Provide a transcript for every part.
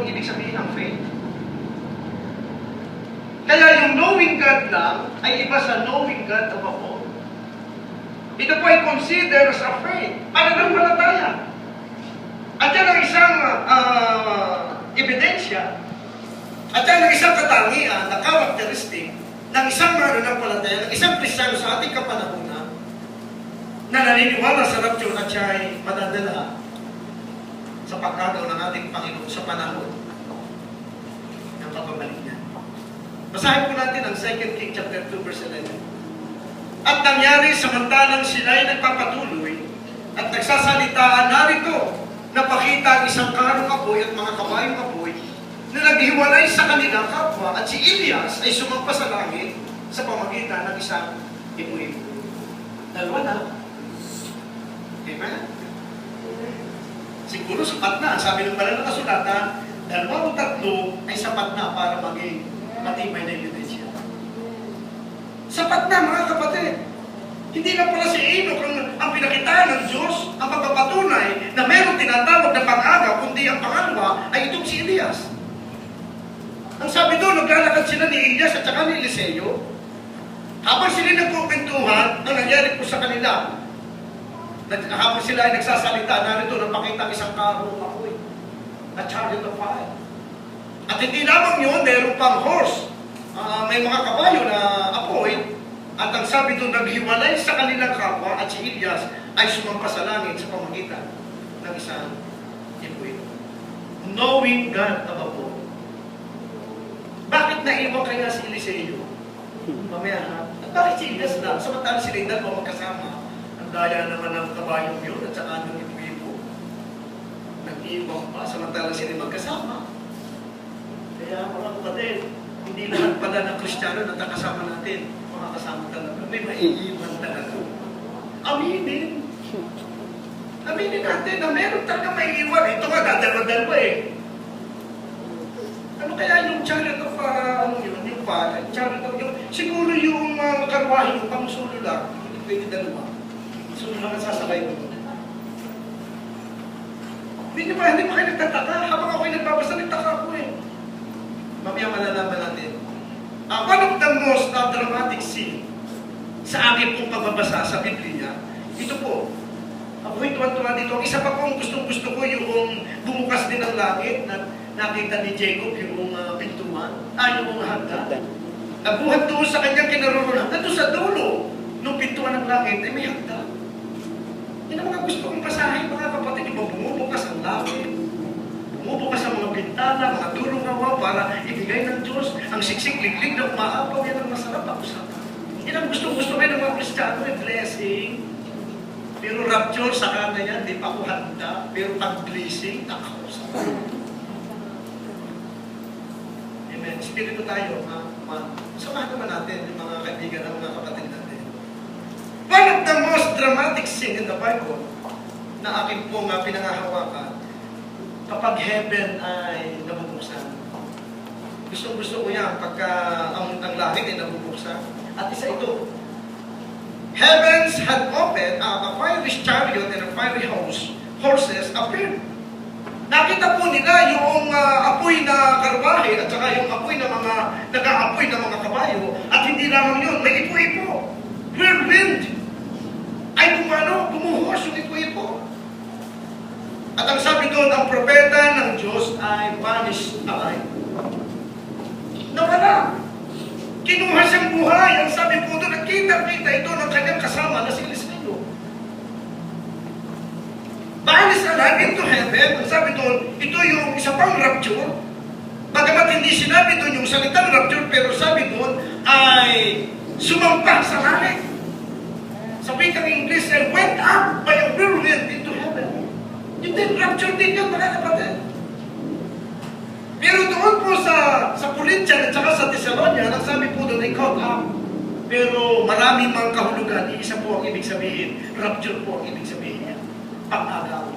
pong ibig sabihin ng faith. Kaya yung knowing God lang ay iba sa knowing God above all. Ito po ay consider as a faith. Pananampalataya. At yan ang isang ebidensya. At yan ang isang katangian na characteristic ng isang mananampalataya, ng isang Kristiyano sa ating kapanahunan na naniniwala sa rapture at siya ay madadala sa pagkagaw ng ating Panginoon sa panahon ng pagbabalik niya. Basahin po natin ang 2 King chapter 2 verse 11. At nangyari samantalang sila ay nagpapatuloy at nagsasalitaan, narito napakita ang isang karong apoy at mga kabayong apoy na naghiwalay sa kanilang kapwa at si Elias ay sumampa sa langit sa pamagitan ng isang ipuin. Dalawa na. Amen? Siguro sapat na. Sabi ng pala ng kasulatan, 2 o 3 ay sapat na para maging matibay na ebidensya. Sapat na, mga kapatid. Hindi lang pala si Enoch ang pinakitaan ng Diyos, ang pagpapatunay na mayroong tinatawag na pag-agaw, kundi ang pangalawa ay itong si Elias. Ang sabi doon, naglalakad sila ni Elias at saka ni Eliseo. Habang sila nagkukwentuhan, ang nangyari po sa kanila, habang sila ay nagsasalita, narito napakita isang karong apoy, a chariot of fire. At hindi lamang yun, mayroon pang horse. May mga kabayo na apoy, at ang sabi doon, naghiwalay sa kanilang kapwa, at si Elias ay sumampa sa langit sa pamagitan ng isang ipuin. Knowing God above all. Bakit naiwan kaya si Eliseo? Mamaya ha? At bakit si Elias lang? Samantalang sila yung dalawa magkasama. Ang daya naman ng kabayong yun at saka ng ipuin. Nag-iwan pa, samantalang sila magkasama. Kaya mga kapatid, hindi lahat pala ng Kristiyano na nakasama natin. Makakasama talaga. May maiiwan talaga. Aminin. Aminin natin na meron talaga maiiwan. Ito nga, dadalwa-dalwa eh. Ano kaya yung chariot of, yung chariot of, siguro yung karwahe, yung pamusulo lang, hindi pwede dalawa. Sulo lang ang sasakay mo. Hindi pa kayo nagtataka. Habang ako'y nagbabasa, nagtaka ako eh. Mamaya malalaman natin. One of the most dramatic scene sa akin pong pagbabasa sa Biblia, ito po. Ako'y tuwan-tuwa dito. Isa pa pong gustong-gusto ko yung bumukas din ang langit na nakita ni Jacob yung pintuan, yung hagdan. Nabuhat doon sa kanyang kinaroroonan. At doon sa dulo ng pintuan ng langit, ay may hagdan. Yan ang mga gusto kong basahin, mga kapatid. Yung bumubukas ang langit, bumubukas ang mga bintana, mga dulong awa para ibigay ng Diyos ang siksik-liglig na umaapaw. Yan ang masarap ang usapan. Yan ang gusto-gusto kayo ng mga Kristiyano, may blessing. Pero rapture sa kanya yan, di pa ako handa. Pero pag-blessing, nakausap. Amen. Spirito tayo, samahan naman natin yung mga kaibigan ng mga kapatid natin. One of the most dramatic scene in the Bible na akin pong pinangahawakan kapag heaven ay nabubuksan. Gusto ko yan pagka ang langit ay nabubuksan. At isa ito, heavens had opened, a fiery chariot and a fiery horses appeared. Nakita po nila yung apoy na karwahe at saka yung apoy na mga nag-aapoy na mga kabayo. At hindi lamang yun, may ipo-ipo. Whirlwind. Ay bumuhos yung ipo-ipo. At ang sabi doon, ang propeta ng Diyos ay vanished alive. Nawala. Kinuha siyang buhay. Ang sabi po doon, nakita-kita ito ng kanyang kasama na si Eliseo. Vanished alive into heaven. Ang sabi doon, ito yung isa pang rapture. Bagamat hindi sinabi doon yung salitang rapture, pero sabi doon ay sumampa sa langit. Sa wikang English, and went up by a whirlwind into heaven. Yung din rapture din yun, mga kapatid. Pero doon po sa Corinthian at saka sa Thessalonian, ang sabi po doon ay caught up. Pero marami mga kahulugan, isa po ang ibig sabihin. Rapture po ang ibig sabihin niya. Pag-agaw.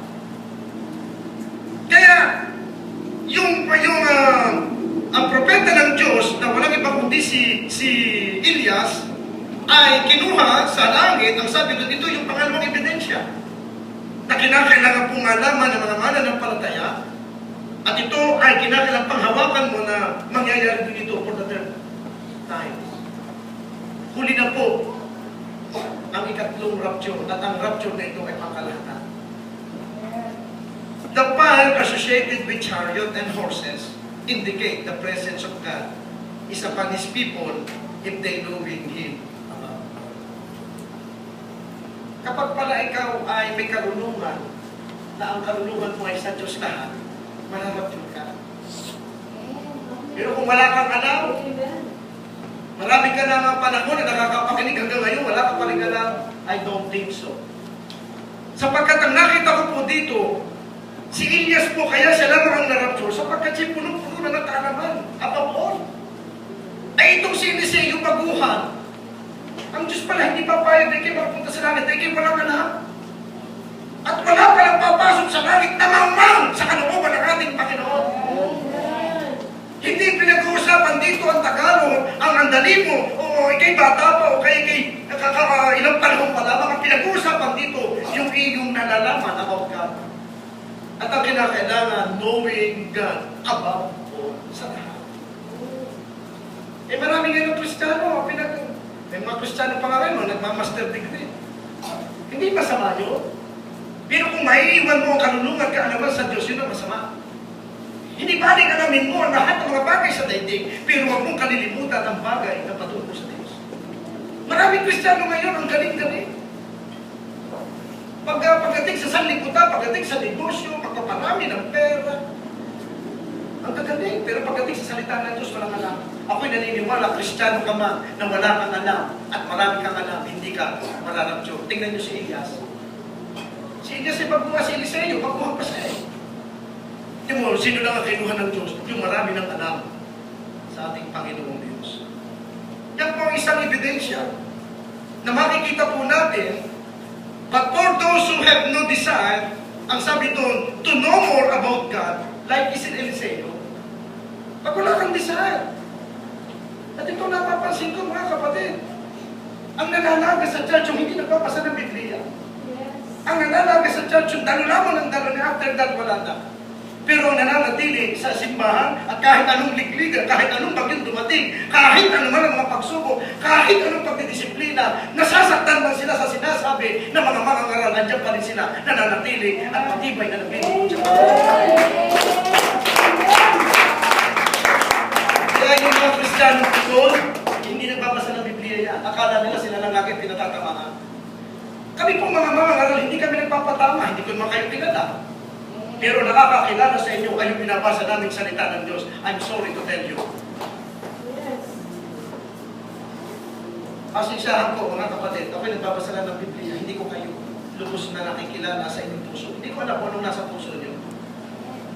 Kaya, ang propeta ng Diyos na walang iba kundi si Elias ay kinuha sa langit. Ang sabi doon, ito yung pangalawang ebidensya na kinakailangan pong malaman ng mga mananampalataya At ito ay kinakailang panghawakan mo na mangyayari din ito for the third time. Huli na po ang ikatlong rapture, at ang rapture na ito ay pangkalahatan. The fire associated with chariot and horses indicate the presence of God is upon His people if they know Him. Kapag pala ikaw ay may karunungan, na ang karunungan mo ay sa Diyos lahat, mararapture ka. Pero kung wala kang alam, marami ka na mga panahon na nakakapakinig hanggang ngayon, wala ka pa rin alam, I don't think so. Sapagkat ang nakita ko po dito, si Elias po kaya siya lamang ang narapture, sapagkat siya punong-puno na ng kaalaman, above. Ay itong si Eliseo baguhan, ang Diyos pala hindi papayag na kayo makapunta sa langit, na kayo walang alam. At wala palang papasok sa langit na mamang sa kalooban ng ating Panginoon. Hindi pinag-uusapan dito ang Tagalog, ang andali mo, o ikay bata pa, o kay ilang panahon pa lamang. Ang pinag-uusapan dito, yung iyong nalalaman about God. At ang kinakailangan, knowing God above all sa lahat. Maraming ngayon Kristiyano, may mga Kristiyano pa nga rin, nagmamaster degree. Hindi masama yun. Pero kung maiiwan mo ang kanunungan kaalaman sa Diyos, yun ang masama. Hindi baling alamin mo ang lahat ng mga bagay sa daigdig, pero huwag mong kalilimutan ang bagay na patungkol sa Diyos. Maraming Kristiyano ngayon ang galing-galing. Pagdating sa sanlibutan, pagdating sa negosyo, pagpaparami ng pera, ang gagaling. Pero pagdating sa salita ng Diyos, walang alam. Ako'y naniniwala, Kristiyano ka man, na wala kang alam, at marami kang alam, hindi ka mararapture. Tingnan niyo si Elias. Si Elias ay baguha si Eliseo, baguha pa siya eh. Yung mo, sino lang ang kinuha ng Diyos? Yung marami ng alam sa ating Panginoong Diyos. Yan po ang isang ebidensya na makikita po natin. But for those who have no desire, ang sabi doon, to know more about God, like is in Eliseo, pag wala kang desire. At ito napapansin ko mga kapatid, ang nanalaga sa church yung hindi nagpapasa ng Biblia. Ang nanalaga sa church yung dalo lamang ng dalo niya, after that wala na. Pero ang nananatili sa simbahan at kahit anong ligligan, kahit anong bagyong dumating, kahit ano man ang mga pagsubok, kahit anong pagdidisiplina, nasasaktan man sila sa sinasabi ng mga mangangaral, nandiyan pa rin sila, nananatili at matibay na nabibig. Kaya yung mga Kristiyano doon, hindi nagbabasa ng Biblia yan. Akala nila sila lang lagi pinatatamaan. Kami pong mga mangangaral, hindi kami nagpapatama, hindi ko naman kayo kilala. Pero nakakakilala sa inyo kayong binabasa naming salita ng Diyos. I'm sorry to tell you. Yes. Pasensyahan ko mga kapatid, ako'y nagbabasa lang ng Biblia, hindi ko kayo lubos na nakikilala sa inyong puso. Hindi ko alam kung anong nasa puso niyo.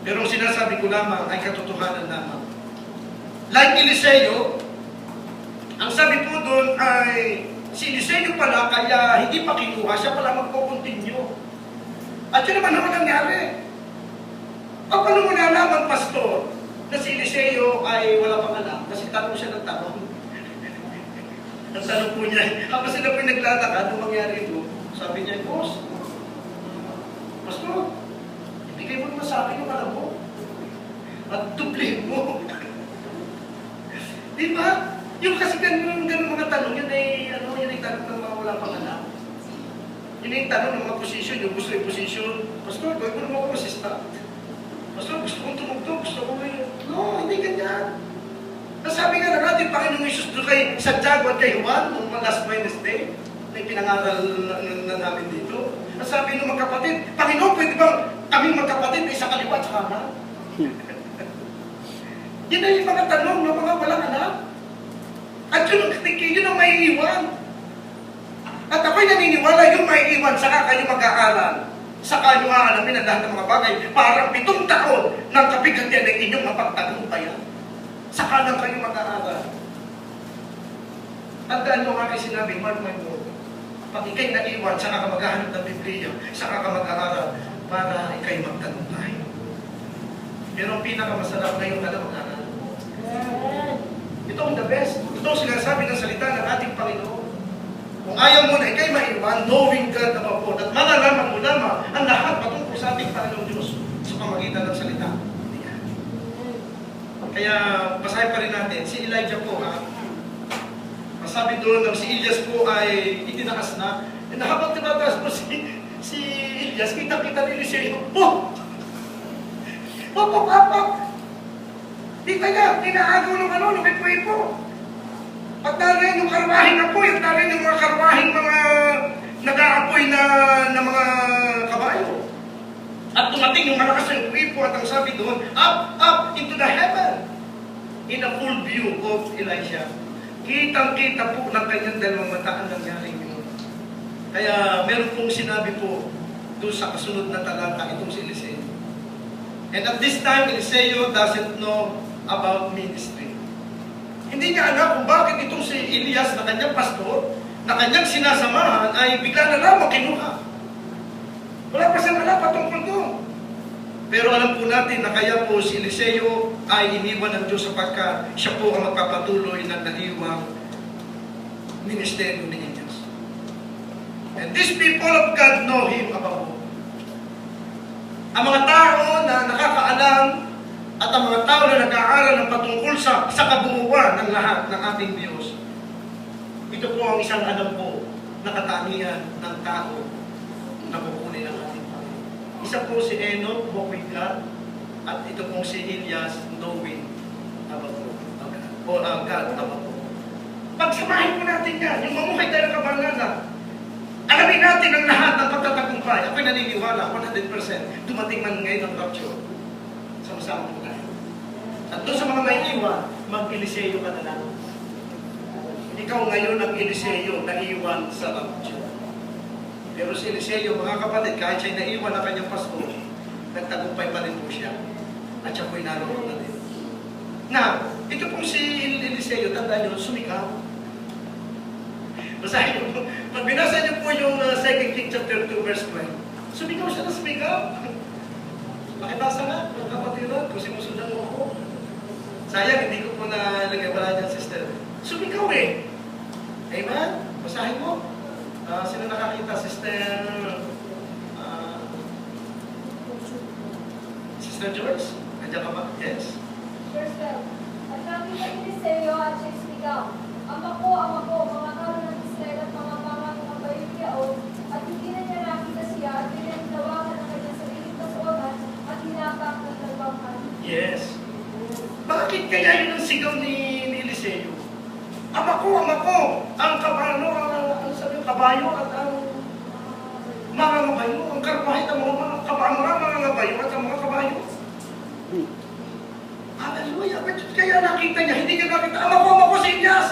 Pero ang sinasabi ko lamang ay katotohanan lamang. Like Eliseo, ang sabi po doon ay si Eliseo pala kaya hindi pa kinuha, siya pala magpo-continue. At yun naman naman nangyari. O paano mo nalaman, pastor, na si Eliseo ay wala pang alam? Kasi tanong siya ng tanong. Ang tanong po niya, habang sila po naglalakad, nung mangyari ito, sabi niya, boss, pastor, ibigay mo naman sa akin yung alam mo. At dublihin mo. Di ba? Yung kasi ganun mga tanong, yun ay tanong ng mga wala pang alam. Yun ay tanong ng mga posisyon, yung gusto yung posisyon, pastor, gawin mo naman ako assistant. Pastor, gusto kong tumugtog, gusto kong ngayon. No, hindi ganyan. Nasabi nga ng ating Panginoong Isus doon kay Santiago at kay Juan, noong last Wednesday, na pinangaral na namin dito. Nasabi ng mga kapatid, Panginoon, pwede bang kaming magkapatid ay sa kaliwa at sa kanan? Yun na yung mga tanong ng mga walang alam. At yun ang maiiwan. At ako'y naniniwala yung maiiwan, saka kayo mag-aaral. Saka nyo aalamin ang lahat ng mga bagay, parang 7 taon ng kabigatan ng inyong mapagtagumpayan. Saka lang kayo mag-aaral. Tandaan mo nga kayo sinabi, mark my word, pag ikay naiwan, saka ka maghahanap ng Biblia, saka ka mag-aaral, para ikay magtagumpay. Pero ang pinakamasarap ngayon, alam mag-aaral. Ito ang the best. Ito ang sinasabi ng salita ng ating Panginoon. Kung ayaw mo na ikay maiwan, knowing God above all, at malalaman mo lamang ang lahat patungkol sa ating Panginoong Diyos sa pamagitan ng salita. Yan. Kaya basahin pa rin natin. Si Elijah po ha. Masabi doon ng si Elias po ay itinaas na. And habang tumataas po si Elias, kita-kita ni Eliseo. Oh! Pop! Di kaya, tinaagaw ng ano, lumipo-ipo. At dahil yung karwahing apoy, at dahil yung mga karwahing mga nag-aapoy na mga kabayo. At dumating yung malakas na ipo at ang sabi doon, up into the heaven. In a full view of Elijah. Kitang-kita po ng kanyang dalawang mata ang nangyari yun. Kaya meron pong sinabi po doon sa kasunod na talata itong si Eliseo. And at this time, Eliseo doesn't know about ministry. Hindi niya alam kung bakit itong si Elias na kanyang pastor, na kanyang sinasamahan, ay bigla na lamang kinuha. Wala pa siyang alam patungkol doon. Pero alam po natin na kaya po si Eliseo ay iniwan ng Diyos sapagkat siya po ang magpapatuloy ng naiwang ministeryo ni Elias. And these people of God know him about all. Ang mga tao na nakakaalam at ang mga tao na nag-aaral ng patungkol sa kabuuan ng lahat ng ating Diyos, ito po ang isang alam po na katangian ng tao na kukunin ng ating Panginoon. Isa po si Enoch, walk with God, at ito po si Elias, knowing about God about all. Pagsamahin po natin yan, yung mamuhay tayo ng kabangalan. Alamin natin ang lahat ng pagtatagumpay. Ako'y naniniwala, 100%, dumating man ngayon ang rapture. Sama-sama po tayo. At doon sa mga may iwan, mag-Eliseo ka na lang. Ikaw ngayon ang Eliseo na iwan sa rapture. Pero si Eliseo, mga kapatid, kahit siya'y naiwan na kanyang pastor, nagtagumpay pa rin po siya. At siya po'y naroon na din. Na, ito pong si Eliseo, tandaan nyo, sumigaw. Basahin nyo po. Pag binasa nyo po yung 2 Kings chapter 2 verse 12, sumigaw siya na sumigaw. Makibasa nga, mga kapatiran, kung sinusundan mo ako. Sayang, hindi ko po nalagay wala dyan, sister. Sumigaw eh. Amen? Basahin mo. Sino nakakita, sister? Sister George? Nandiyan ka ba? Yes. Verse 12. At nakita ni Eliseo at siya'y sumigaw. Ama ko, mga tao ng Israel at mga mga bayong yaon, at hindi na niya nakita siya, at pinagdawakan ang kanyang sariling kasuotan, at hinapak ng dalawang kanya. Yes. Bakit kaya yun ang sigaw ni Eliseo? Ama ko, ang kabayo at ang mga kabayo, ang karwahit, ang mga kabayo at ang mga kabayo. Hallelujah! Kaya nakita niya, hindi niya nakita, ama ko si Elias!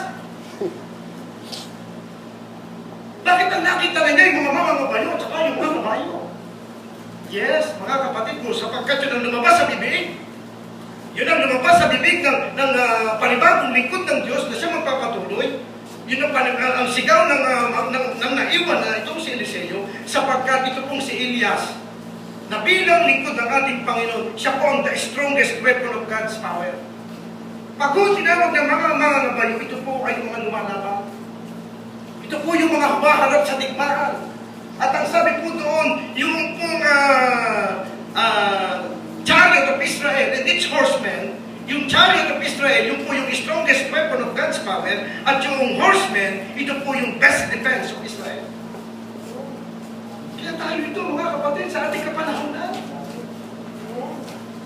Bakit ang nakita na niya yung mga kabayo at saka yung mga kabayo? Yes, mga kapatid mo, sapagkat yun ang lumabas sa bibig. Yun ang lumabas sa bibig ng panibagong lingkod ng Diyos na siya magpapatuloy. Yun ang sigaw ng naiwan na itong si Eliseo, sapagkat ito pong si Elias, na bilang lingkod ng ating Panginoon, siya po ang the strongest weapon of God's power. Pag tinawag ng mga nabayo, ito po ay yung mga lumalaban. Ito po yung mga humaharap sa digmaan. At ang sabi po doon, yung pong chariot of Israel and its horsemen, yung chariot of Israel, yung po yung strongest weapon of God's power, at yung horsemen, ito po yung best defense of Israel. Kaya tayo ito, mga kapatid, sa ating kapanahonan.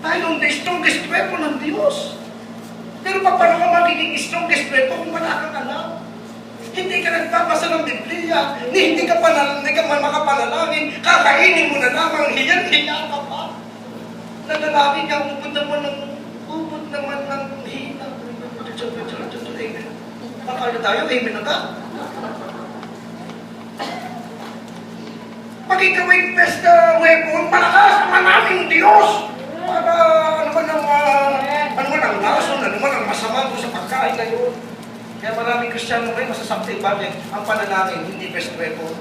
Tayo ang the strongest weapon ng Diyos. Pero paano ka magiging strongest weapon kung wala kang alam? Hindi ka nagpapasa ng Biblia, hindi ka makapanalangin, kakainin mo na lamang, hiyan-hiyan ka pa. Nalalaki ka, ubod naman ng hina. Pakalo tayo, amen na ka. Pag ikaw ay best weapon, malakas naman namin Diyos. Para ano man ang lason, ano man ang masama doon sa pagkain na yun. Kaya maraming Kristiyano rin masasabi, bakit ang panalangin hindi best weapon?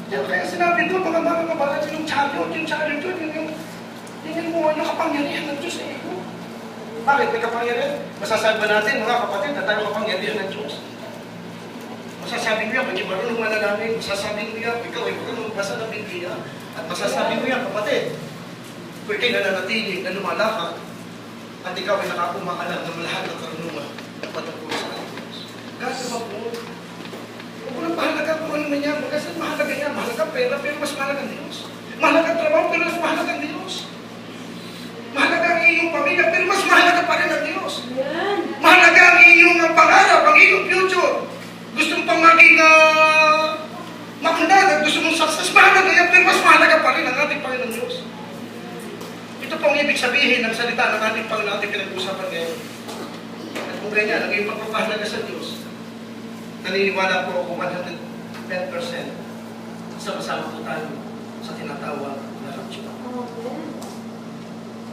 Kaya sinabi doon, mga kabalan, yung chariot yun, tingin mo yung kapangyarihan ng Diyos sa iyo. Bakit may kapangyarihan? Masasabi ba natin, mga kapatid, na tayo kapangyarihan ng Diyos? Masasabi ko yan, hindi marunong manalangin. Masasabi ko yan, ikaw ay marunong magbasa ng Biblia. At masasabi ko yan, kapatid, kung ikay nananatili na lumalakad At ikaw ay nakakumakalam ng lahat ng karunungan at patungkol sa ating Diyos. Gagawa po. Huwag mo nang mahalaga kung ano na niya. Kasi mahalaga niya. Mahalaga pera, pero mas mahalaga ang Diyos. Mahalaga ang trabaho, pero mas mahalaga ang Diyos. Mahalaga ang iyong pamilya, pero mas mahalaga pa rin ang Diyos. Mahalaga ang iyong pangarap, ang iyong future. Gusto mo pang maging makunad at gusto mong success, mahalaga yan, pero mas mahalaga pa rin ang ating Panginoon Diyos. Ito pong ibig sabihin ng salita ng ating Panginoon natin pinag-usapan ngayon. At kung ganyan, ang iyong pagpapahalaga sa Diyos, naniniwala po ako 110% sama-sama po tayo sa tinatawag na rapture.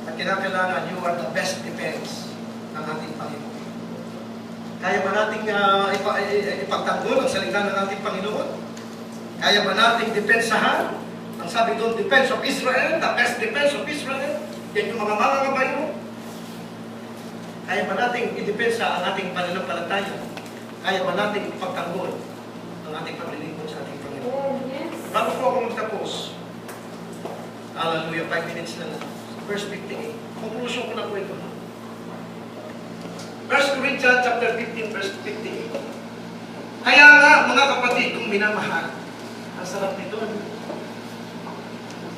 At kinakailangan, you are the best defense ng ating Panginoon. Kaya ba nating ipagtanggol ang salita ng ating Panginoon? Kaya ba nating depensahan? Ang sabi doon, defense of Israel, the best defense of Israel. Yan yung mga bayo. Kaya ba nating idepensa ang ating pananampalataya? Kaya ba nating ipagtanggol ang ating paglilingkod sa ating Panginoon? Bago po ako magtapos, hallelujah, 5 minutes na lang. Verse 58. Conclusion ko na po ito. 1 Corinthians chapter 15, verse 58. Kaya nga, mga kapatid, kung minamahal, ang sarap nito.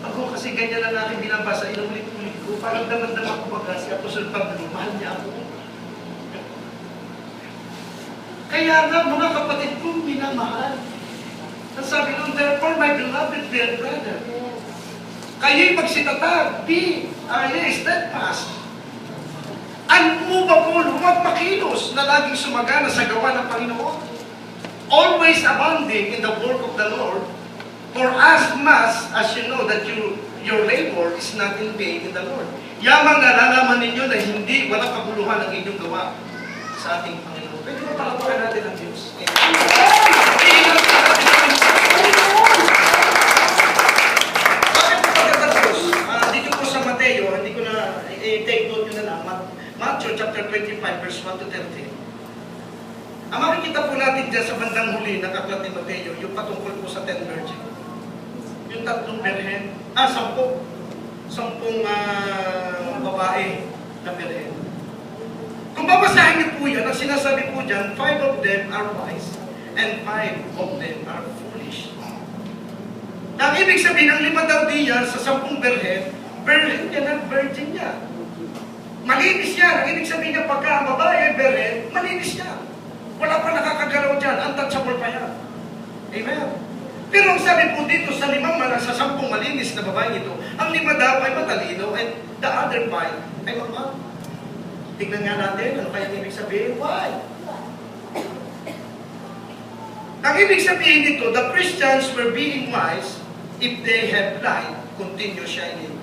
Ako kasi ganyan lang natin binabasa, inulit-ulit ko. Parang damang-damang ko baga si Apostol Pablo, mahal niya ako. Kaya nga, mga kapatid, kung minamahal, ang sabi nun, therefore, my beloved dear brother, kayo'y magsitatag, be steadfast. Unmovable, huwag makilos na laging sumagana sa gawa ng Panginoon. Always abounding in the work of the Lord, for as much as you know that your labor is not in vain in the Lord. Yamang nalalaman ninyo na hindi walang kabuluhan ang inyong gawa sa ating Panginoon. Pwede mo palapakan natin ang Diyos. Dito po sa Mateo, hindi ko na take note yun na lang. Matthew chapter 25, verse 1 to 13. Ang makikita po natin dyan sa bandang huli ng aklat ni Mateo, yung patungkol po sa 10 virgin. Yung 3 birhen, 10 babae na birhen. Kung babasahin niyo po yan, ang sinasabi po dyan, 5 of them are wise and 5 of them are foolish. Ang ibig sabihin, ang 5 daw diyan sa 10 birhen, virgin yan at virgin niya. Malinis yan. Ang ibig sabihin niya, pagka ang babae ay birhen, malinis yan. Wala pa nakakagalaw dyan, untouchable pa yan. Amen. Pero ang sabi po dito sa 5 sa 10 malinis na babae ito, ang 5 daw ay matalino and the other 5 ay mamang. Tignan nga natin, ano kaya ibig sabihin? Why? Ang ibig sabihin dito, the Christians were being wise if they have light, continue shining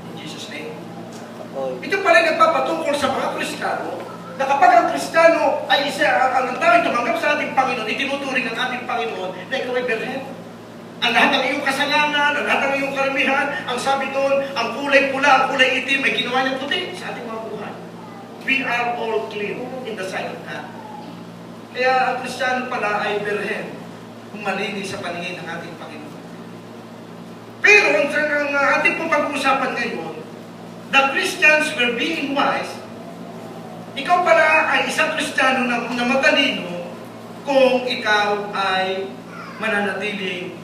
in Jesus' name. Ito pala nagpapatungkol sa mga Kristiyano na kapag ang Kristiyano ay ang tao tumanggap sa ating Panginoon, itinuturing ng ating Panginoon na ikaw ay birhen. Ang lahat ng iyong kasalanan, ang lahat ng iyong karamihan, ang sabi doon, ang kulay pula, ang kulay itim, ay ginawa niya puti sa ating mga buhay. We are all clean in the sight of God. Kaya ang Kristiyano pala ay birhen, kung malinis sa paningin ng ating Panginoon. Pero ang ating pong pag-uusapan ngayon, the Christians were being wise. Ikaw pala ay isang Kristiyano na matalino kung ikaw ay mananatiling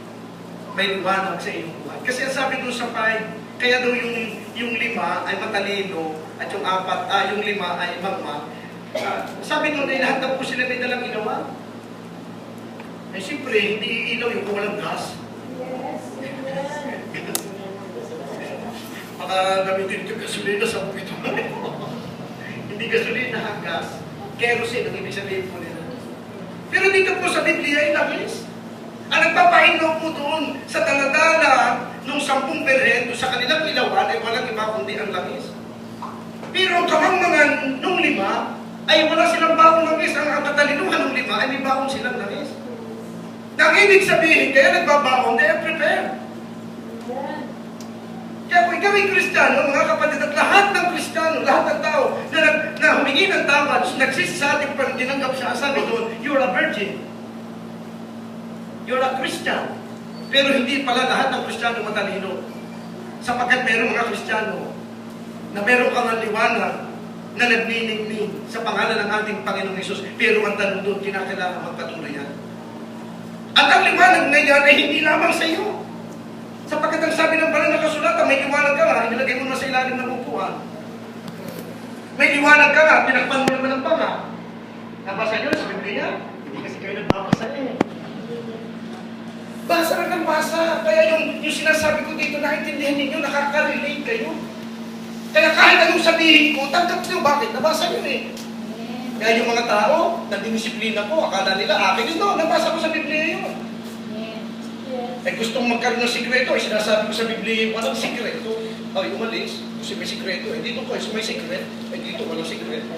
may liwanag sa iyong buhay. Kasi ang sabi doon sa 5, kaya daw yung 5 ay matalino at yung 4, yung 5 ay magma. Sabi doon ay lahat na po sila may dalang ilawan. Eh siyempre, hindi ilaw yung kung walang gas. Baka gamitin ito gasolina sa bukito. Hindi gasolina ang gas. Kerosene ang ibig sabihin po nila. Pero dito po sa Biblia ay langis. Ang nagpapahingaw po doon sa taladala nung 10 birhen, sa kanilang ilawan ay walang iba kundi ang langis. Pero ang kamangmangan nung 5 ay wala silang baong langis. Ang katalinuhan ng 5 ay may baong silang langis. Nang ibig sabihin, kaya nagbabaon, they are prepared. Kaya kung ikaw ay Kristiyano, mga kapatid, at lahat ng Kristiyano, lahat ng tao na humingi ng tawad, nagsisi sa ating tinanggap siya, sabi doon, you're a virgin. You're a Christian. Pero hindi pala lahat ng Kristiyano matalino. Sapagkat mayroong mga Kristiyano na mayroong kang liwanag na nagniningning sa pangalan ng ating Panginoong Hesus. Pero ang tanong doon, kinakailangan magpatuloy yan. At ang liwanag na yan ay hindi lamang sa iyo. Sapagkat ang sabi ng banal na kasulatan, may liwanag ka nga, inilagay mo na sa ilalim ng upuan. May liwanag ka nga, pinakpan mo naman ang panga. Nabasa nyo sa Biblia? Hindi kasi kayo nagbabasa eh. Basa lang ng basa. Kaya yung sinasabi ko dito, naintindihan ninyo, nakaka-relate kayo. Kaya kahit anong sabihin ko, tanggap nyo. Bakit? Nabasa nyo eh. Kaya yung mga tao, nandinisiplina ko, akala nila, akin ito, nabasa ko sa Biblia yun. Eh gustong magkaroon ng sikreto, eh sinasabi ko sa Biblia yung walang sikreto. Ay, umalis, kasi may sikreto. Eh dito ko, may sikreto. Eh dito walang sikreto.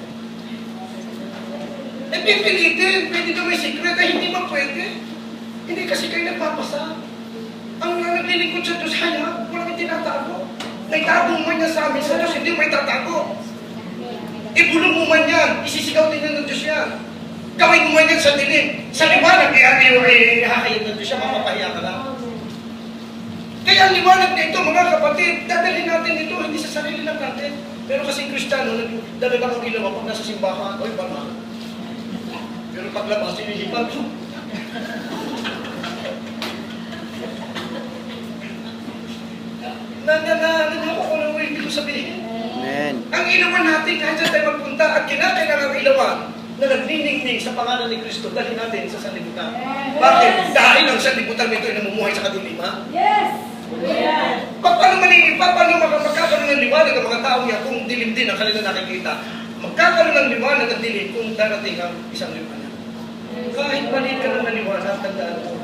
Eh pipilitin, pwede ka may sikreto, eh hindi man pwede. Hindi kasi kayo nagpapasa. Ang naglilingkod sa Diyos, hayaan, walang itinatago. May tago man yan sa amin sa Diyos, hindi may tatago. Ibulong mo man yan, isisigaw din ng Diyos yan. Gawin mo man yan sa dilim. Sa liwanag, ay ihahayag ng Diyos siya, mapapahiya ka lang. Kaya ang liwanag na ito, mga kapatid, dadalhin natin ito, hindi sa sarili lang natin. Pero kasi Kristiyano, dala lang ang ilaw pag nasa simbahan, oy, banal. Pero paglabas, sinihipan ko. Nanako ko lang ibig ko sabihin. Amen. Ang ilawan natin, kahit saan tayo magpunta, at kinakailangan ang ilawan na nagniningning sa pangalan ni Kristo, dali natin sa sanlibutan. Bakit? Dahil ang sanlibutan nito ay namumuhay sa kadiliman. Yes! Paano magkakaroon ng liwanag ang mga tao niya kung dilim din ang kanilang nakikita? Magkakaroon ng liwanag at dilim kung darating ang isang liwanag. Kahit maliit ka ng naliwanag, tandaan mo.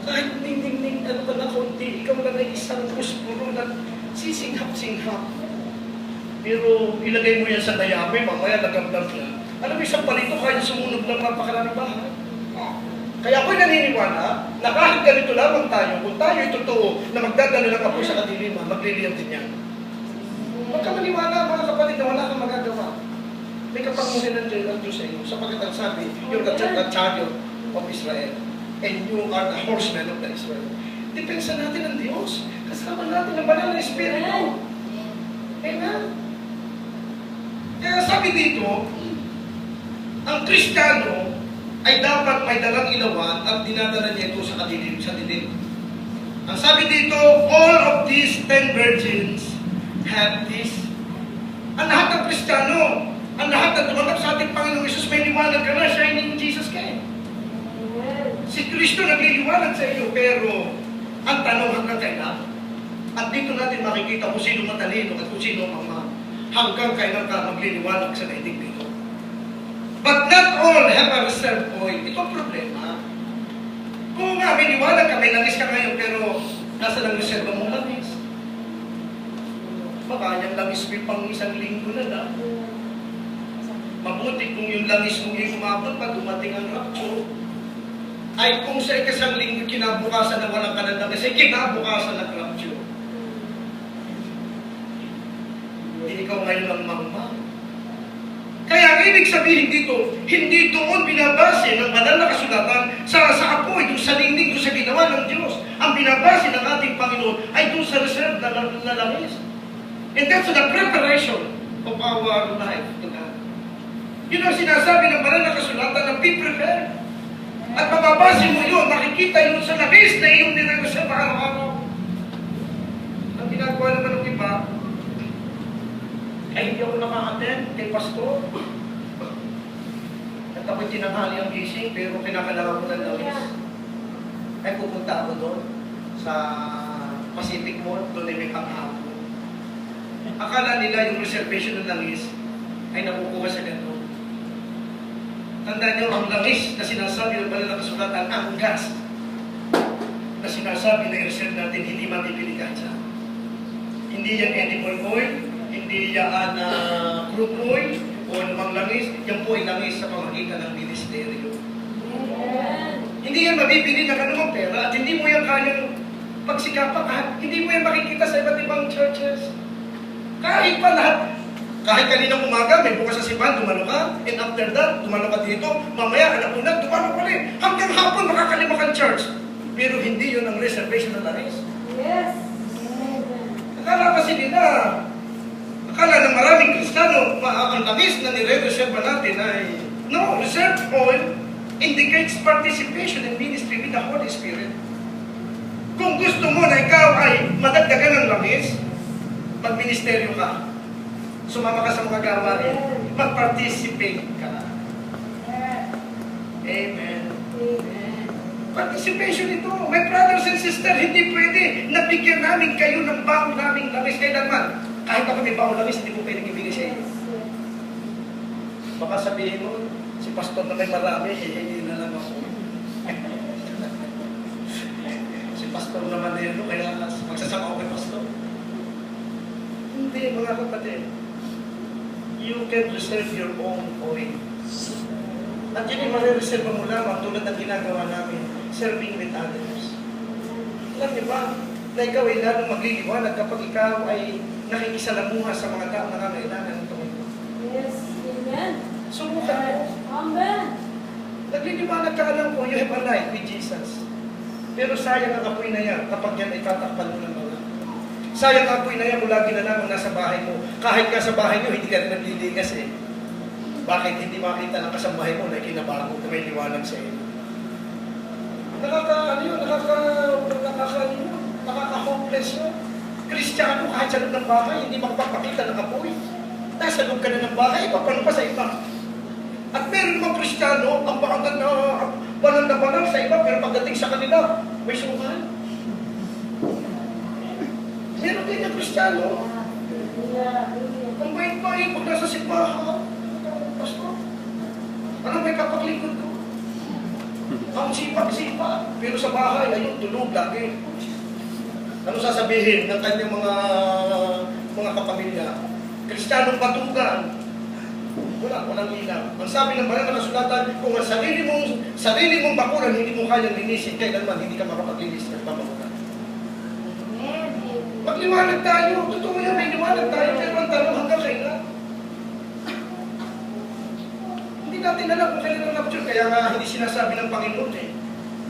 Kahit ning ano ka na konti, ikaw lang ay isang puspuro na sisinghap-singhap. Pero ilagay mo yan sa dayami, mamaya nagamdam niya. Alam mo, isang palito kaya sumunog ng napakaraming bahay. Kaya ako'y naniniwala na kahit ganito lamang tayo, kung tayo ay totoo na magdadala ng apoy sa kadiliman, magliliyam din yan. Huwag ka maniwala, mga kapatid, na wala kang magagawa. May kapangyarihan ng Diyos sa iyo. Sapagkat ang sabi, you're the chariot of Israel. And you are the horsemen of the Israel. Depensa natin ang Diyos. Kasama natin ang banal na Espiritu. Amen. Kaya sabi dito, ang Kristiyano ay dapat may dalang ilawan at dinadala niya ito sa kadilim, sa dilim. Ang sabi dito, all of these 10 virgins have this. Ang lahat ng Kristiyano, ang lahat na tumanggap sa ating Panginoong Hesus, may liwanag ka na, shining Jesus ka eh. Si Kristo nagliliwanag sa iyo, pero ang tanong hanggang kailan? At dito natin makikita kung sino matalino at kung sino ang hanggang kailan ka magliliwanag sa daigdig dito. But not all have a reserve point. Ito ang problema. Kung nga may liwanag ka, may langis ka ngayon, pero nasa lang reserve mong langis. Baka yung langis may pang isang linggo na lang. Mabuti kung yung langis mo yung umabot pa, dumating ang rapture. Ay kung sa ikasang linggo kinabukasan na walang kanandang kasi kinabukasan ng rapture. Hindi ikaw ngayon ang mangmang. Kaya ang ibig sabihin dito, hindi doon binabase ng banal na kasulatan sa apoy, doon sa ningning, doon sa ginawa ng Diyos. Ang binabase ng ating Panginoon ay doon sa reserve na langis. And that's the preparation of our life to God. Yun ang sinasabi ng banal na kasulatan na be prepared. At mababase mo yun, makikita yun sa labis na iyong nireserve araw-araw. Ang ginagawa naman ng iba, ay hindi ako naka-attend kay pastor. At ako'y tinanghali ang gising, pero kinakailangan ko ng langis. Ay pupunta ako doon sa Pacific Mall, doon ay may hanghapon. Akala nila yung reservation ng langis ay nakukuha sa ganito. Tandaan niyo, ang langis na sinasabi ng banal na kasulatan, ang gas na sinasabi na i-reserve natin, hindi mapipili ka dyan. Hindi yan edible oil, hindi yan crude oil, o namang langis, yan po ay langis sa pamagitan ng ministeryo. Hindi yan mabibili ng anumang pera at hindi mo yan kayang pagsikapan, hindi mo yan makikita sa iba't ibang churches. Kahit pa lahat, kahit kaninang umaga, may bukas sa simbahan, dumalo ka, and after that, dumalo ka dito, mamaya, alapunan, dumalo ka rin. Hanggang hapon, makakalima kang church. Pero hindi yun ang reservation ng langis. Yes. Akala kasi nila, akala ng maraming Kristiyano ang langis na nire-reserve natin ay, no, reserved oil indicates participation in ministry with the Holy Spirit. Kung gusto mo na ikaw ay madagdagan ng langis, magministeryo ka. Sumama ka sa mga gawain. Mag-participate ka. Amen. Participation ito. My brothers and sisters, hindi pwede na bigyan namin kayo ng baon naming langis. Kailanman, kahit ako may baon langis, hindi ko pwedeng ibigay sa inyo. Baka sabihin mo, si pastor na may marami, hihingi na lang ako. Si pastor naman na yun, kaya magsasama ako kay pastor. Hindi, mga kapatid. You can reserve your own oil. At yun yung marireserve mo lamang tulad ng ginagawa namin, serving with others. Alam niyo ba, na ikaw ay lalong magliliwanag kapag ikaw ay nakikisalamuha sa mga taong nangangailangan ng Panginoon. Yes, amen. Subukan mo. Amen. Nagliliwanag ka, alam ko, you have a life with Jesus. Pero sayang ang apoy na yan kapag yan ay tatakpan mo ng mga. Sayang ang apoy na yan kung lagi na lamang nasa bahay mo. Kahit ka sa bahay mo, hindi ka rin nagliligas eh. Bakit hindi makita ng kasambahay mo na kinabago na may liwanag sa iyo? Nakaka-hopeless yun. Kristiyano kahit sa loob ng bahay, hindi magpapakita ng apoy. Nasa loob ka na ng bahay, paano pa sa iba? At meron mga Kristiyano, ang banal na banal sa iba, pero pagdating sa kanila, may suman. Meron din yung Kristiyano. Ang bait-bait, pag nasa simbahan, pastor, ano may kapaglingkod ko? Ang sipag-sipag, pero sa bahay, ayun, tulog lagi. Ano sasabihin ng kanyang mga kapamilya? Kristiyanong batugan. Walang ilaw. Ang sabi ng banal na kasulatan, kung ang sarili mong bakuran, hindi mo kayang linisin, kailanman hindi ka makapaglinis ng bakuran. Magliwanag tayo. Totoo yan, may liwanag tayo, pero ang tanong hanggang kailan? Hindi natin alam kung kailan ang rapture, kaya nga hindi sinasabi ng Panginoon eh.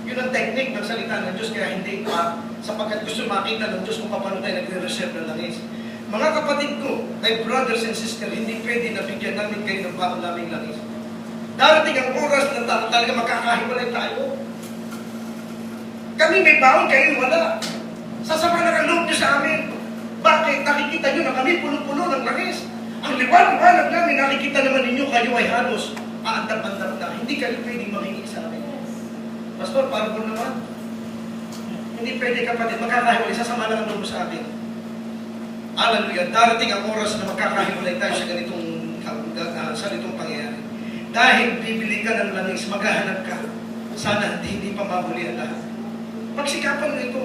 Yun ang technique ng salita ng Diyos, kaya hindi pa, sapagkat gusto makita ng Diyos kung paano tayo nagre-reserve ng langis. Mga kapatid ko, my brothers and sisters, hindi pwede na bigyan namin kayo ng baon naming langis. Darating ang oras na talaga makakahiwalay tayo. Kami may baon, kayo wala. Sasama na ang loob niyo sa amin. Bakit? Nakikita niyo na kami puno-puno ng langis. Ang liwanag namin, nakikita naman ninyo kayo ay halos aandap-andap na. Hindi kayo pwedeng mahingi sa amin. Pastor, parang po naman. Hindi pwede kapatid, magkakahiwalay, sasama lang ang loob sa akin. Hallelujah. Darating ang oras na magkakahiwalay tayo sa ganitong pangyayari. Dahil bibili ka ng langis, maghahanap ka. Sana hindi pa mabuli ang lahat. Pagsikapan mo ito.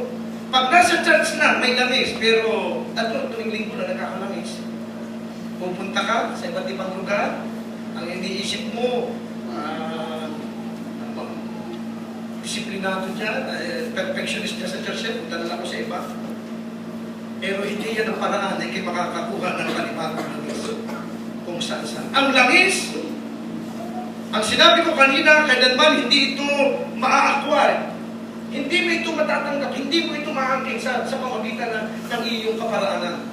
Pag nasa church na, may langis, pero tuwing linggo na nagkakalangis. Pupunta ka sa iba't ibang lugar, ang iniisip mo, disiplinado dyan, perfectionist dyan sa church, punta na ako sa iba. Pero hindi yan ang paraan na kayo makakakuha ng panibagong langis. Kung saan-saan. Ang langis, ang sinabi ko kanina, kailanman hindi ito maa-acquire. Hindi mo ito matatanggap, hindi mo ito maangking sa pamagitan ng iyong kaparaanan.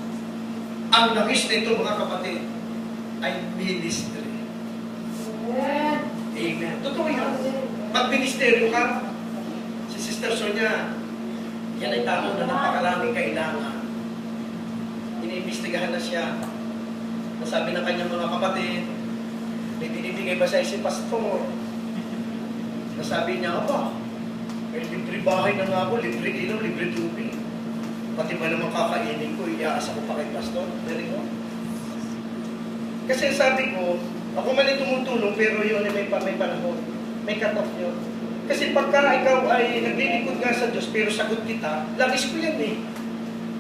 Ang langis na ito, mga kapatid, ay ministry. Amen. Totoo yan. Mag-ministeryo ka, si Sister Sonia, yan ay tao na napakaraming kailangan. Iniimbestigahan na siya. Nasabi ng kanyang mga kapatid, may binibigay ba sa si pastor? Nasabi niya, apa, may libre bahay na nga ako, libre ilaw, libre tubig. Pati ba naman kakainin ko, iaasa ko pa kay pastor? Very good. Kasi sabi ko, ako man ay tumutulong, pero yun ay may panahon. May cut-off yun. Kasi pagka ikaw ay naglilingkod nga sa Diyos, pero sagot kita, labis ko yan eh.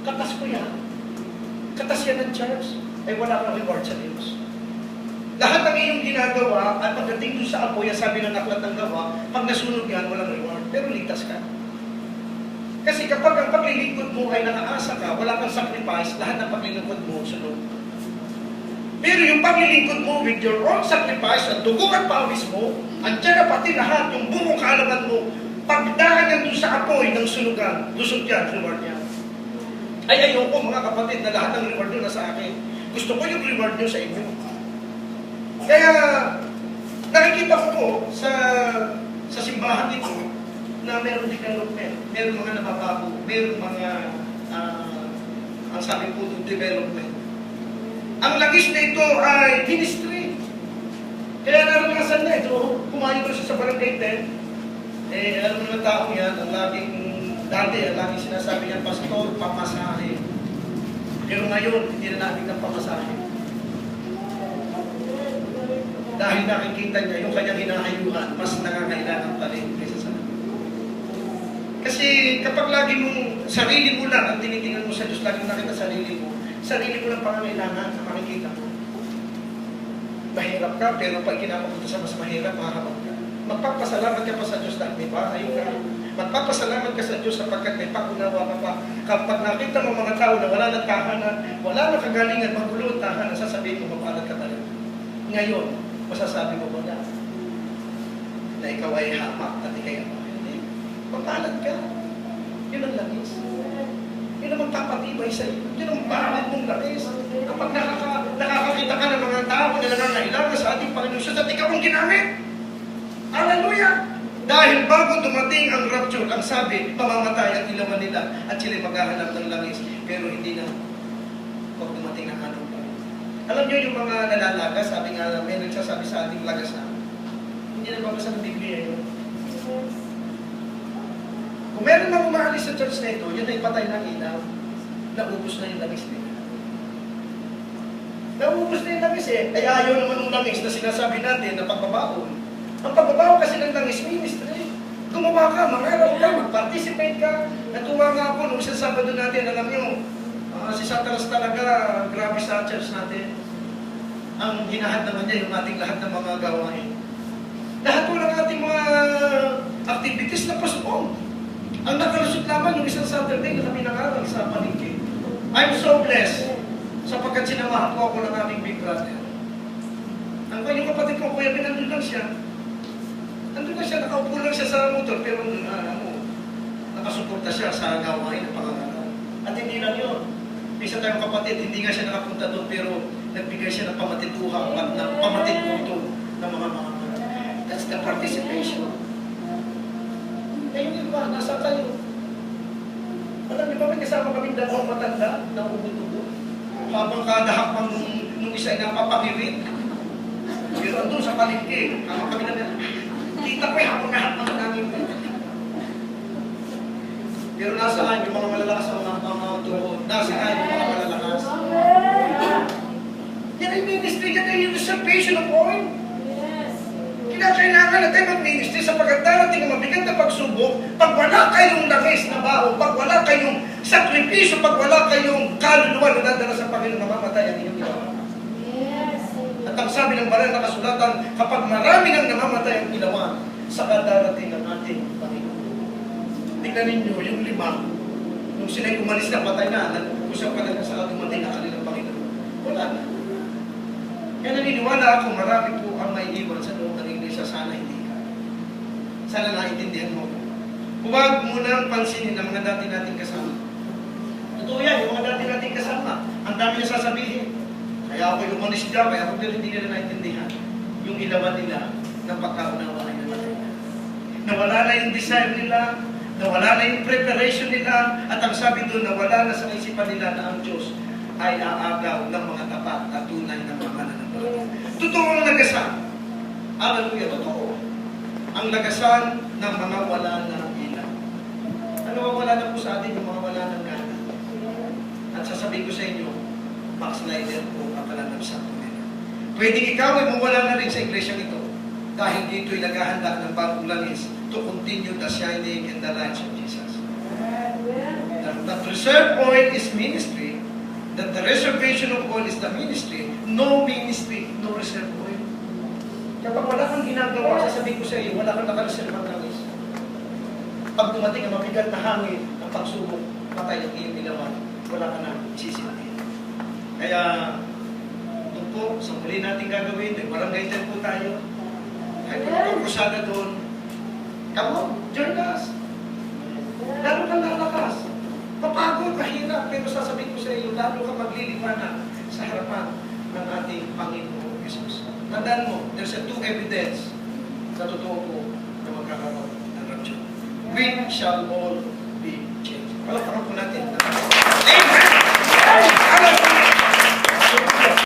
Katas ko yan. Katas yan ng church. Ay wala kang reward sa Diyos. Lahat ng iyong ginagawa, at pagdating doon sa apoy, sabi ng aklat ng gawa, pag nasunog yan, walang reward. Pero ligtas ka. Kasi kapag ang paglilingkod mo ay nakaasa ka, wala kang sacrifice, lahat ng paglilingkod mo, sunog. Pero yung paglilingkod mo with your own sacrifice, ang dugo at pawis mo, andiyan na pati lahat, yung buong kaalaman mo, pagdaan yan doon sa apoy ng sunugan, lusot yan, reward yan. Ay ayoko mga kapatid na lahat ng reward doon na sa akin. Gusto ko yung reward nyo sa inyo. Kaya, nakikita ko po sa simbahan nito na meron development, meron mga nababago, meron mga, ang sabi po, development. Ang langis na ito ay ministry. Kaya naranasan na ito, kumain ko siya sa barangay 10. Alam mo naman tao yan, ang laging sinasabi niya, Pastor, pamasahe. Pero ngayon, hindi na namin ng pamasahe. Dahil nakikita niya yung kanyang hinahayuhan, mas nangangailangan pa rin kaysa sa namin. Kasi kapag lagi mong sarili mo lang ang tinitingnan mo sa Diyos, lagi mo nakita sarili mo lang pangangailangan na makikita mo. Mahirap ka, pero pag kinapapunta sa mas mahirap, mahahabag ka. Magpapasalamat ka pa sa Diyos dahil may bahay ka. Magpapasalamat ka sa Diyos sapagkat may pakunawa ka pa. Kapag nakita mo mga tao na wala ng tahanan, wala ng kagalingan, magulo ang tahanan, sasabihin mo, mapalad ka talaga. Ngayon, masasabi mo ba na ikaw ay hamak at ikay hamak? Hindi. Mapalad ka. Yun ang langis. Yun ang magpapatibay sa iyo. Yun ang palad mong langis. Kapag nakakakita ka ng mga tao na nangangailangan sa ating Panginoon Diyos at ikaw ang ginamit. Hallelujah! Dahil bago dumating ang rapture, ang sabi, pamamatay ang ilawan nila at sila'y maghahanap ng langis. Pero hindi na pag dumating ng anong pa. Alam niyo yung mga nalalaga, sabi nga, may nagsasabi sa ating lagasan. Hindi na babasa ng Biblia yun. Kung meron mang umaalis sa church na ito, yun ay patay ng ilaw. Naubos na yung langis nila. Naubos na yung langis eh. Ay ayaw naman ng langis na sinasabi natin na pagbabaon. Ang pagbabaon kasi ng langis ministry. Gumawa ka, mangaral ka, mag-participate ka. Natuwa nga ako nung isang Sabado natin, alam nyo, si Satanas talaga, grabe sa church natin. Ang hinahad naman niya yung ating lahat ng mga gawain. Lahat po ng ating mga activities na postpone. Ang nakalusot lamang yung isang Saturday na kami nangaral sa palengke. I'm so blessed sapagkat sinamahan ko ako ng aming big brother. Ang yung kapatid ko, Kuya Ben, nandun lang siya. Nandun lang siya, nakaupo lang siya sa motor, pero nakasuporta siya sa gawain ng pangangaral. At hindi lang yun. Isa tayong kapatid, hindi nga siya nakapunta doon, pero nagbigay siya ng pamatituha at ng pamatituto ng mga That's the participation. Eh yung iba, nasa kayo. Alam niyo ba, may kasama kaming dalawang matanda na umutubo. Habang kada hakbang nung isa ay napapangirit. Pero andun sa palengke, habang kami na kita ko yung habang nahakbang namin. Pero nasaan yung mga malalakas ang mga tuhod? Nasaan yung mga malalakas? Yan ay ministry, yan ay usurpation of oil. Kailangan natin mag-ministry sapagkat darating ang mabigat na pagsubok, pag wala kayong langis na bao, pag wala kayong sakripisyo, pag wala kayong kaluluwa na dadala sa Panginoon, namamatay ang inyong ilawan. At ang sabi ng banal na kasulatan, kapag marami nang namamatay ang ilawan, saka darating ang ating Panginoon. Tingnan ninyo yung 5, nung sila'y umalis na patay na, nag-usap ka na sa dumating ang kanilang Panginoon. Wala na. Kaya naniniwala ako, marami po ang may iwan sa loob ng iglesia, sana hindi ka. Sana naintindihan mo. Huwag mo nang pansinin ang mga dati nating kasama. Totoo yan, yung mga dati nating kasama. Ang dami niya sasabihin. Kaya ako yung umalis dyan, kaya ako hindi nila naintindihan. Yung ilawan nila ng pagkaunawaan na natin. Nawala na yung desire nila, nawala na yung preparation nila, at ang sabi doon, nawala na sa isipan nila na ang Diyos ay aagaw ng mga tapat at tunay ng mga nananampalataya. Totoo ang lagasan. Hallelujah, totoo. Ang lagasan ng mga wala ng ilan. Ano ang wala na po sa atin, yung mga wala ng gana? At sasabihin ko sa inyo, backslider po ang kalanap sa nila. Pwedeng ikaw ay mawala na rin sa iglesia nito dahil dito'y naghahanda ng bagong langis to continue the shining in the light of Jesus. That reserve oil is ministry. That the reservation of oil is the ministry. No ministry, no reserve oil. Kapag wala kang ginagawa, sasabihin ko sa iyo, wala kang nakareservang langis. Pag dumating ang mabigat na hangin, ang pagsubok, patay ang iyong ilawan, wala ka na sisimutin. Kaya, ito po, sa muli natin gagawin, may barangay din po tayo. Kahit kung krusada doon, come on, join us. Lalo kang lalakas. Mapagod, mahirap, pero sasabihin ko sa iyo, lalo ka magliliwanag sa sa harapan ng ating Panginoong Jesus. Tandaan mo, there's a two evidence na totoo po na magkakaroon ng rapture. We shall all be changed. Palakpakan po natin. Amen!